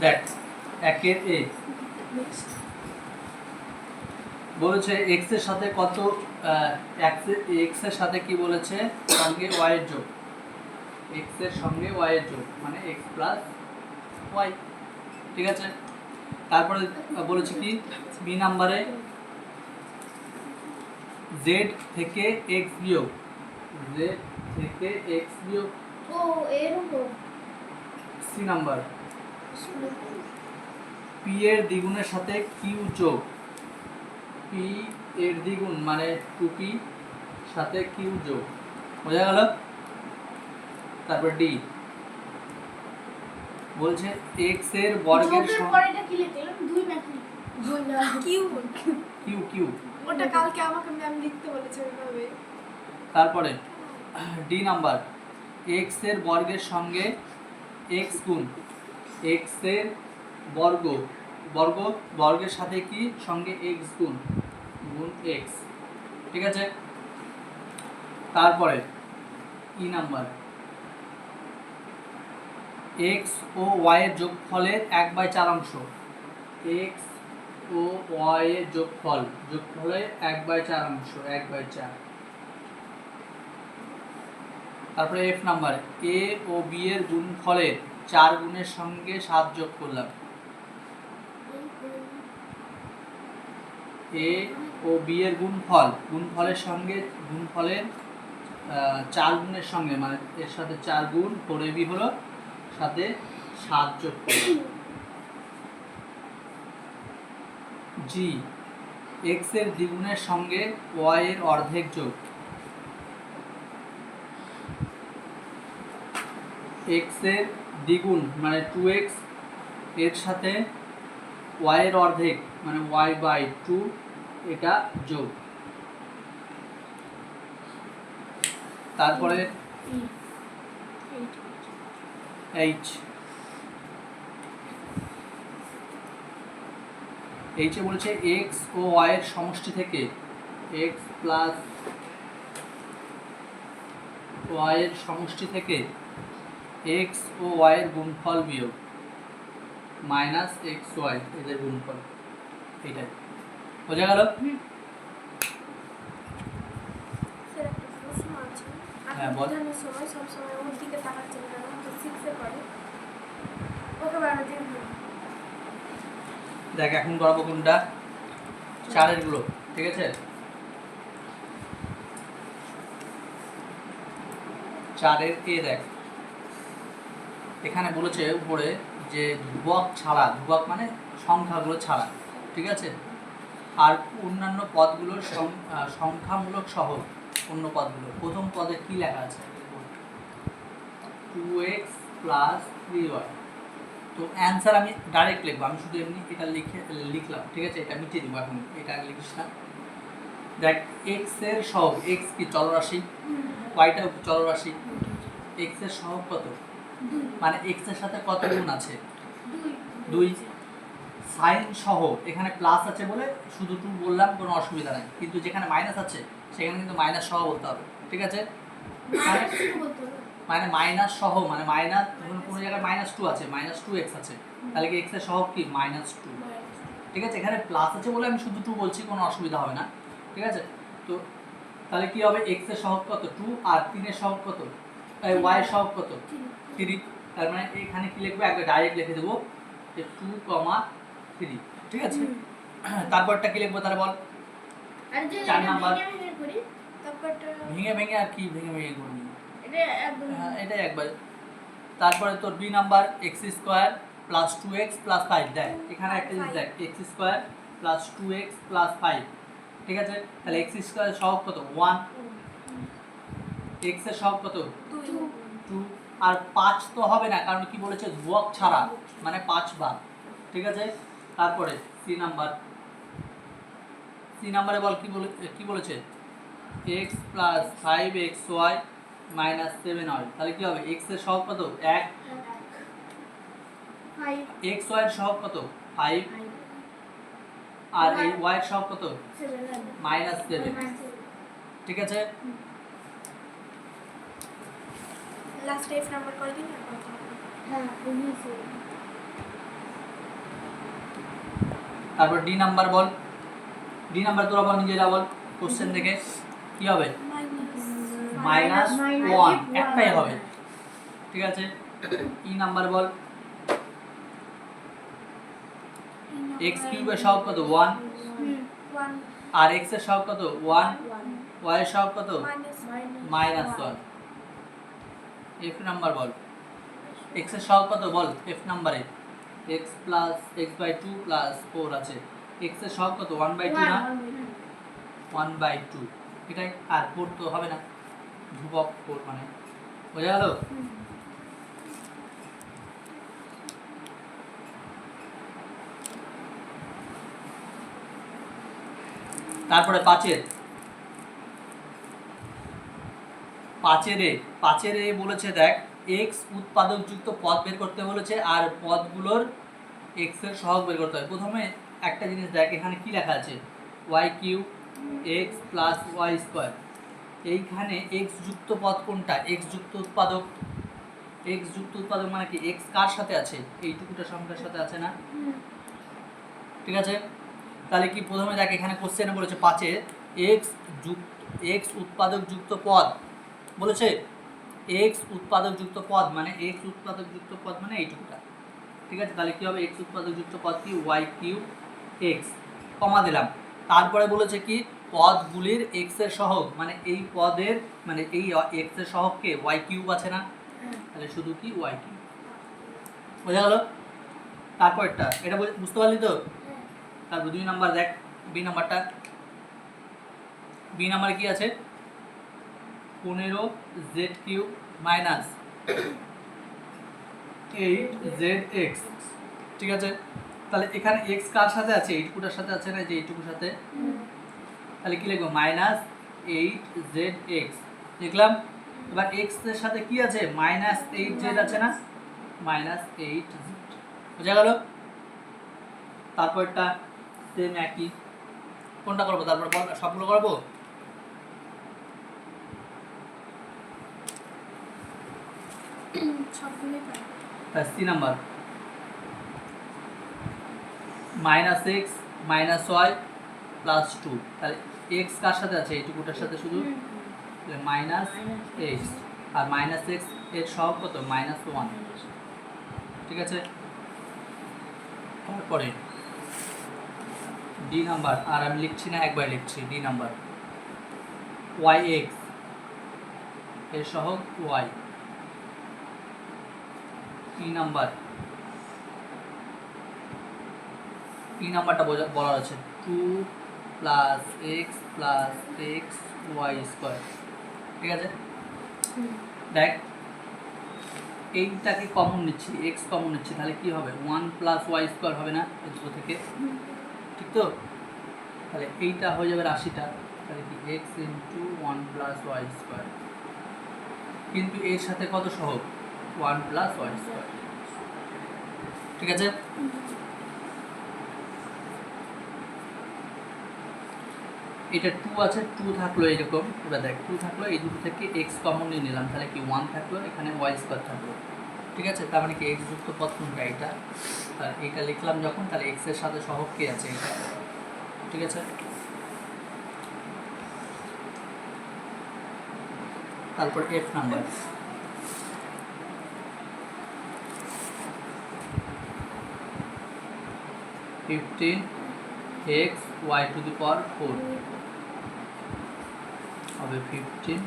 দেখ একের এ বলেছে এক্স এর সাথে কত এক্স এর সাথে কি বলেছে সঙ্গে ওয়াই এর যোগ, এক্স এর সঙ্গে ওয়াই এর যোগ মানে এক্স প্লাস ওয়াই। ঠিক আছে, তারপরে বলেছে কি বি নাম্বারে জেড থেকে এক্স বিয়োগ, জেড থেকে এক্স বিয়োগ। ও এরকম। সি নাম্বার পি এর দ্বিগুণের সাথে কিউ যোগ, পি এর দ্বিগুণ মানে 2p সাথে কিউ যোগ, বোঝা গেল। তারপর ডি বলছে এক্স এর বর্গের যোগের পরে এটা কি লিখলাম? 2 নাকি 2 না কিউ কিউ কিউ। ওটা কালকে আমাকে ম্যাম লিখতে বলেছে ওইভাবে। তারপরে ডি নাম্বার এক্স এর বর্গের সঙ্গে এক্স গুণ, এক্স এর বর্গ বর্গ বর্গের সাথে কি সঙ্গে এক্স গুণ গুণ এক্স। ঠিক আছে, তারপরে ই নাম্বার এক্স ও ওয়াই এর যোগফলের 1/4 অংশ, এক্স ও ওয়াই এর যোগফলের 1/4 অংশ 1/4। তারপরে এফ নাম্বার এ ও বি এর গুণফলের 4 গুণের সঙ্গে 7 যোগ করলাম, এ ও বি এর গুণফলের সঙ্গে গুণফলের 4 গুণের সঙ্গে মানে এর সাথে 4 গুণ 4ab হলো, সাথে 7 যোগ করলাম। জি এক্স এর দ্বিগুণের সঙ্গে ওয়াই এর অর্ধেক যোগ, এক্স এর দ্বিগুণ মানে 2x এর সাথে ওয়াই এর অর্ধেক মানে y/2 এটা যোগ। তারপরে এইচ এইচে বলছে এক্স ও ওয়াই এর সমষ্টি থেকে এক্স প্লাস ওয়াই এর সমষ্টি থেকে এক্স ও ওয়াই এর গুণফল বিয়োগ মাইনাস এক্স ওয়াই এদের গুণফল, এইটাই বোঝা গেল। স্যার একটা প্রশ্ন আছে। হ্যাঁ, আপনি বল। বোঝানোর সময় সবসময় ওর দিকে তাকাচ্ছেন কেন? তো 6 এ পড়ে ওকে বারবার দিন। দেখ এখন করাবো কোনটা, 4 গুলো। ঠিক আছে, 4 এ দেখ এখানে বলেছে উপরে যে ধ্রুবক ছাড়া, ধ্রুবক মানে সংখ্যাগুলো ছাড়া, ঠিক আছে, আর অন্যান্য পদগুলোর সংখ্যামূলক সহ অন্য পদগুলো। প্রথম পদে কি লেখা আছে 2x প্লাস 3y। তো অ্যান্সার আমি ডাইরেক্ট লিখবো, আমি শুধু এমনি এটা লিখলাম। ঠিক আছে, এটা মিটিয়ে দেবো এখন, এটা আগে লিখিস না। দেখ এক্স এর সহগ, এক্স কি চলরাশি, ওয়াইটাও চলরাশি, এক্স এর সহগ কত মানে এক্স এর সাথে কত গুণ আছে 2। সাইন সহ এখানে প্লাস আছে বলে শুধু 2 বললাম, কোনো অসুবিধা নাই, কিন্তু যেখানে মাইনাস আছে সেখানে কিন্তু মাইনাস সহ বলতে হবে। ঠিক আছে, মানে মাইনাস সহ মানে মাইনাস, ধরুন কোনো জায়গায় -2 আছে, -2x আছে, তাহলে কি এক্স এর সহগ কি -2। ঠিক আছে, এখানে প্লাস আছে বলে আমি শুধু 2 বলছি, কোনো অসুবিধা হবে না। ঠিক আছে, তো তাহলে কি হবে এক্স এর সহগ কত 2 আর 3 এর সহগ কত, ওয়াই এর সহগ কত 3। তার মানে এখানে কি লিখবো, একবার ডাইরেক্ট লিখে দেবো যে 2,3। ঠিক আছে, তারপরটা কি লিখবো তাহলে বল। আর যে 4 নাম্বার ভেঙে করি তারপরটা ভেঙে আর কি ভেঙে করবি, এটা একদম এটাই একবার। তারপরে তোর B number x² plus 2x plus 5। দেখ এখানে একটা জিনিস দেখ, x² প্লাস 2x প্লাস 5। ঠিক আছে, তাহলে x² সহগ কত 1, x এর সহগ কত 2, আর 5 তো হবে না কারণ কি বলেছে ধ্রুবক ছাড়া মানে 5 বার। ঠিক আছে, তারপরে সি নাম্বারে বল কি বলেছে x plus 5xy minus 7y। তাহলে কি হবে x এর সহগ কত 1, 5 xy এর সহগ কত 5, আর এই y এর সহগ কত -7। ঠিক আছে, লাস্ট এফ নাম্বার করে দিন। হ্যাঁ বুঝেছি তারপর ডি নাম্বার বল, ডি নাম্বার তোরা বল নিজেরা বল কোশ্চেন দেখে কি হবে মাইনাস -1 একটাই হবে, ঠিক আছে। ই নাম্বার বল x কিউবের সহগ কত 1 1 আর x এর সহগ কত 1, y এর সহগ কত মাইনাস -1। f নাম্বার বল x এর সহগ কত বল f নাম্বারে x প্লাস x/2 প্লাস 4 আছে, x এর সহগ কত 1/2 না 1/2, এটাই আর 4 তো হবে না ধ্রুবক 4 মানে বোঝা গেল। তারপরে পাঁচের এ বলেছে দেখ x উৎপাদকযুক্ত পদ বের করতে বলেছে আর পদগুলোর x এর সহগ বের করতে হবে। প্রথমে একটা জিনিস দেখ এখানে কি লেখা আছে y³ x plus y square, এইখানে x যুক্ত পদ কোনটা x যুক্ত উৎপাদক, x যুক্ত উৎপাদক মানে কি x কার সাথে আছে এইটুকুটা সংখ্যার সাথে আছে না, ঠিক আছে। তাহলে কি প্রথমে দেখ এখানে কোশ্চেনে বলেছে 5-এ x উৎপাদক যুক্ত পদ বলেছে, x উৎপাদক যুক্ত পদ মানে x উৎপাদক যুক্ত পদ মানে এইটুকুটা, ঠিক আছে। তাহলে কি হবে x উৎপাদক যুক্ত পদ কি y³ x কমা দিলাম। তারপরে বলেছে কি পদগুলির x এর সহগ মানে এই পদের মানে এই x এর সহগকে y³ আছে না, তাহলে শুধু কি y³ বোঝা গেল। তারপরটা এটা বুঝতে পারলি তো। তারপর 2 নাম্বার দেখ বি নাম্বারটা, বি নাম্বারে কি আছে 15z³ মাইনাস 8zx, ঠিক আছে। তাহলে এখানে x কার সাথে আছে এইটুকুটার সাথে আছে না যে এইটুকুর সাথে, তাহলে কি লিখবো -8zx লিখলাম। এবার x এর সাথে কি আছে -8z আছে না -8z বোঝা গেল। তারপরটা সেম একই, কোনটা করবো তারপর বল সবগুলো করবো। সবগুলোই পাই। তার C number -x -y plus 2, তাহলে x কার সাথে আছে এইটুকুটার সাথে শুধু -x আর -x এর সহগ কত -1, ঠিক আছে। তারপরে ডি নাম্বার আর আমি লিখছি না একবার লিখছি ডি নাম্বার yx এর সহগ y। ই নাম্বারটা বলার আছে 2 + x + x y স্কয়ার, ঠিক আছে। দেখ এইটাকে কমন নিচ্ছি x কমন নিচ্ছি তাহলে কি হবে 1 + y স্কয়ার হবে না এই দুটো থেকে, ঠিক তো। তাহলে এইটা হয়ে যাবে রাশিটা, তাহলে কি x × 1 + y স্কয়ার, কিন্তু এর সাথে কত সহগ 1 + y স্কয়ার, ঠিক আছে। এটা 2 আছে 2 থাকলো এরকম, এবার দেখ 2 থাকলো এই দুটো থেকে x কমন নিয়ে নিলাম তাহলে কি 1 থাকলো এখানে y স্কয়ার থাকলো, ঠিক আছে। তার মানে কি x যুক্ত পদ কোনটা এটা, তাহলে এটা লিখলাম যখন তাহলে x এর সাথে সহগ কে আছে এটা, ঠিক আছে। তারপর f নাম্বার (15x y⁴) হবে 15y⁴,